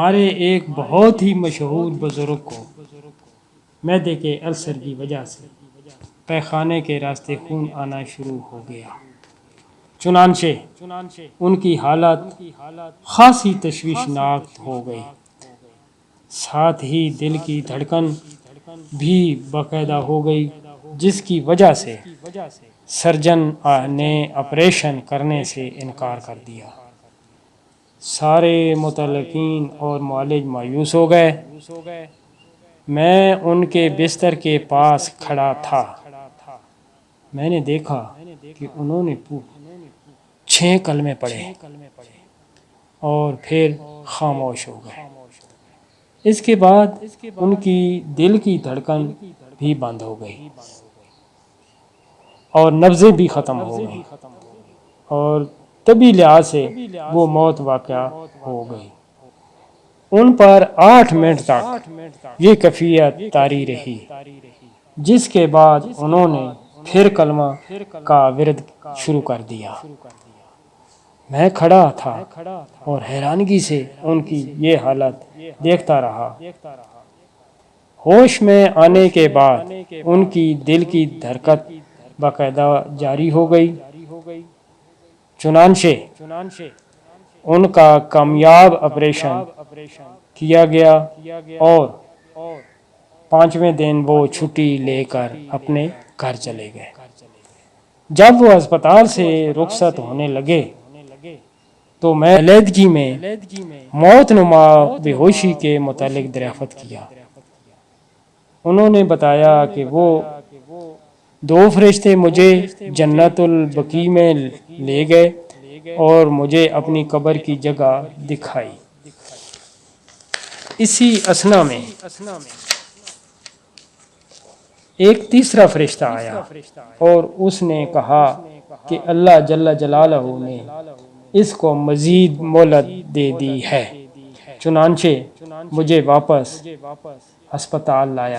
ہمارے ایک بہت ہی مشہور بزرگ کو معدے کے السر کی وجہ سے پیخانے کے راستے خون آنا شروع ہو گیا۔ چنانچہ ان کی حالت خاصی تشویشناک ہو گئی، ساتھ ہی دل کی دھڑکن بھی باقاعدہ ہو گئی، جس کی وجہ سے سرجن نے آپریشن کرنے سے انکار کر دیا۔ سارے متعلقین اور معالج مایوس ہو گئے۔ میں ان کے بستر کے پاس کھڑا تھا۔ میں نے دیکھا کہ انہوں نے 6 کلمے پڑھے اور پھر خاموش ہو گئے۔ اس کے بعد ان کی دل کی دھڑکن بھی بند ہو گئی اور نبضیں بھی ختم ہو گئیں، اور طبی لحاظ سے وہ موت واقع ہو گئی۔ ان پر 8 منٹ تک یہ کیفیت طاری رہی، جس کے بعد انہوں نے پھر کلمہ کا ورد شروع کر دیا۔ میں کھڑا تھا اور حیرانگی سے ان کی یہ حالت دیکھتا رہا۔ ہوش میں آنے کے بعد ان کی دل کی دھڑکن باقاعدہ جاری ہو گئی۔ چنانچہ ان کا کامیاب آپریشن کیا گیا اور 5ویں دن وہ چھٹی لے کر اپنے گھر چلے گئے۔ جب وہ ہسپتال سے رخصت ہونے لگے تو میں علیحدگی میں موت نما بے ہوشی کے متعلق دریافت کیا۔ انہوں نے بتایا کہ وہ 2 فرشتے مجھے جنت البقیع میں لے گئے اور مجھے اپنی قبر کی جگہ دکھائی۔ اسی اثنا میں ایک تیسرا فرشتہ آیا اور اس نے کہا کہ اللہ جل جلالہ نے اس کو مزید مہلت دے دی ہے۔ چنانچہ مجھے واپس ہسپتال لایا